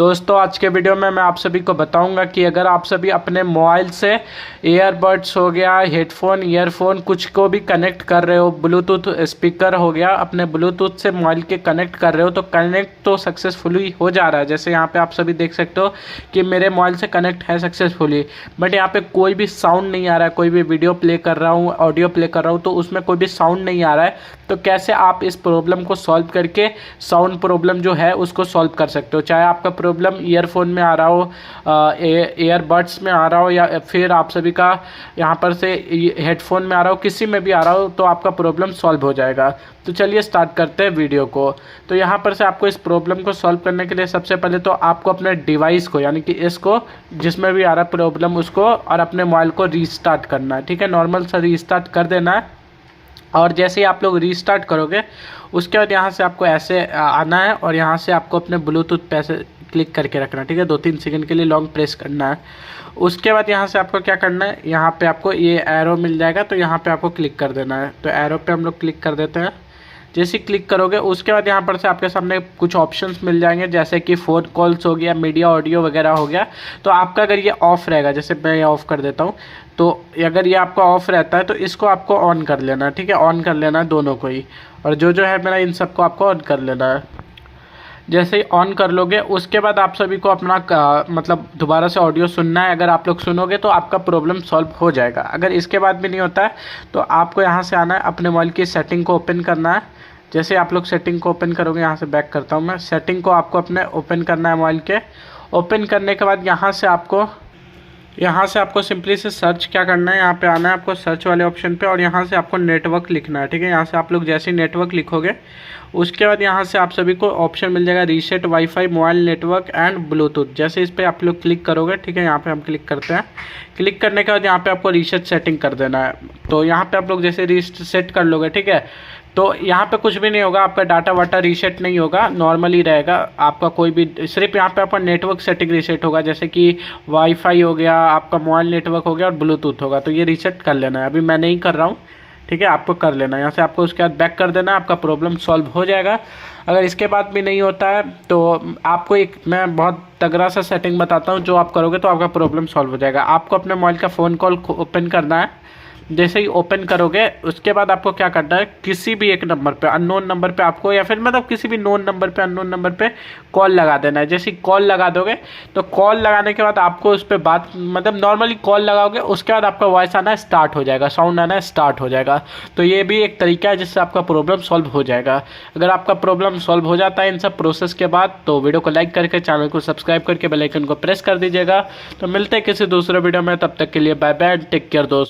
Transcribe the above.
दोस्तों आज के वीडियो में मैं आप सभी को बताऊंगा कि अगर आप सभी अपने मोबाइल से ईयरबड्स हो गया, हेडफोन, ईयरफोन कुछ को भी कनेक्ट कर रहे हो, ब्लूटूथ स्पीकर हो गया, अपने ब्लूटूथ से मोबाइल के कनेक्ट कर रहे हो तो कनेक्ट तो सक्सेसफुली हो जा रहा है। जैसे यहाँ पे आप सभी देख सकते हो कि मेरे मोबाइल से कनेक्ट है सक्सेसफुली, बट यहाँ पे कोई भी साउंड नहीं आ रहा है। कोई भी वीडियो प्ले कर रहा हूँ, ऑडियो प्ले कर रहा हूँ तो उसमें कोई भी साउंड नहीं आ रहा है। तो कैसे आप इस प्रॉब्लम को सॉल्व करके साउंड प्रॉब्लम जो है उसको सॉल्व कर सकते हो। चाहे आपका प्रॉब्लम ईयरफोन में आ रहा हो, ईयरबड्स में आ रहा हो, या फिर आप सभी का यहाँ पर से हेडफोन में आ रहा हो, किसी में भी आ रहा हो तो आपका प्रॉब्लम सॉल्व हो जाएगा। तो चलिए स्टार्ट करते हैं वीडियो को। तो यहाँ पर से आपको इस प्रॉब्लम को सॉल्व करने के लिए सबसे पहले तो आपको अपने डिवाइस को, यानी कि इसको जिसमें भी आ रहा है प्रॉब्लम उसको, और अपने मोबाइल को रीस्टार्ट करना है। ठीक है, नॉर्मल सा रीस्टार्ट कर देना है। और जैसे ही आप लोग रीस्टार्ट करोगे उसके बाद यहाँ से आपको ऐसे आना है और यहाँ से आपको अपने ब्लूटूथ पे ऐसे क्लिक करके रखना है। ठीक है, 2-3 सेकंड के लिए लॉन्ग प्रेस करना है। उसके बाद यहाँ से आपको क्या करना है, यहाँ पे आपको ये एरो मिल जाएगा तो यहाँ पे आपको क्लिक कर देना है। तो एरो पे हम लोग क्लिक कर देते हैं। जैसे क्लिक करोगे उसके बाद यहाँ पर से आपके सामने कुछ ऑप्शंस मिल जाएंगे, जैसे कि फ़ोन कॉल्स हो गया, मीडिया ऑडियो वगैरह हो गया। तो आपका अगर ये ऑफ़ रहेगा, जैसे मैं ये ऑफ़ कर देता हूँ, तो अगर ये आपका ऑफ़ रहता है तो इसको आपको ऑन कर लेना है। ठीक है, ऑन कर लेना है दोनों को ही, और जो है मेरा इन सबको आपको ऑन कर लेना है। जैसे ही ऑन कर लोगे उसके बाद आप सभी को अपना मतलब दोबारा से ऑडियो सुनना है। अगर आप लोग सुनोगे तो आपका प्रॉब्लम सॉल्व हो जाएगा। अगर इसके बाद भी नहीं होता है तो आपको यहाँ से आना है, अपने मोबाइल की सेटिंग को ओपन करना है। जैसे आप लोग सेटिंग को ओपन करोगे, यहाँ से बैक करता हूँ मैं, सेटिंग को आपको अपने ओपन करना है मोबाइल के। ओपन करने के बाद यहाँ से आपको सिंपली से सर्च क्या करना है, यहाँ पे आना है आपको सर्च वाले ऑप्शन पे, और यहाँ से आपको नेटवर्क लिखना है। ठीक है, यहाँ से आप लोग जैसे ही नेटवर्क लिखोगे उसके बाद यहाँ से आप सभी को ऑप्शन मिल जाएगा reset wifi mobile network and Bluetooth. जैसे इस पर आप लोग क्लिक करोगे, ठीक है, यहाँ पे हम क्लिक करते हैं। क्लिक करने के बाद यहाँ पे आपको रीसेट सेटिंग कर देना है। तो यहाँ पे आप लोग जैसे रीसेट कर लोगे, ठीक है, तो यहाँ पे कुछ भी नहीं होगा, आपका डाटा वाटा रीसेट नहीं होगा, नॉर्मली रहेगा आपका। कोई भी सिर्फ यहाँ पे आपका नेटवर्क सेटिंग रीसेट होगा, जैसे कि वाईफाई हो गया, आपका मोबाइल नेटवर्क हो गया और ब्लूटूथ होगा। तो ये रीसेट कर लेना है, अभी मैं नहीं कर रहा हूँ। ठीक है, आपको कर लेना है। यहाँ से आपको उसके बाद बैक कर देना, आपका प्रॉब्लम सॉल्व हो जाएगा। अगर इसके बाद भी नहीं होता है तो आपको एक मैं बहुत तगड़ा सा सेटिंग बताता हूँ, जो आप करोगे तो आपका प्रॉब्लम सॉल्व हो जाएगा। आपको अपने मोबाइल का फ़ोन कॉल ओपन करना है। जैसे ही ओपन करोगे उसके बाद आपको क्या करना है, किसी भी एक नंबर पे, अननोन नंबर पे आपको, या फिर मतलब किसी भी नोन नंबर पे, अननोन नंबर पे कॉल लगा देना है। जैसे कॉल लगा दोगे तो कॉल लगाने के बाद आपको उस पर बात, मतलब नॉर्मली कॉल लगाओगे, उसके बाद आपका वॉइस आना स्टार्ट हो जाएगा, साउंड आना स्टार्ट हो जाएगा। तो ये भी एक तरीका है जिससे आपका प्रॉब्लम सॉल्व हो जाएगा। अगर आपका प्रॉब्लम सॉल्व हो जाता है इन सब प्रोसेस के बाद तो वीडियो को लाइक करके चैनल को सब्सक्राइब करके बेल आइकन को प्रेस कर दीजिएगा। तो मिलते हैं किसी दूसरे वीडियो में, तब तक के लिए बाय बाय, टेक केयर दोस्त।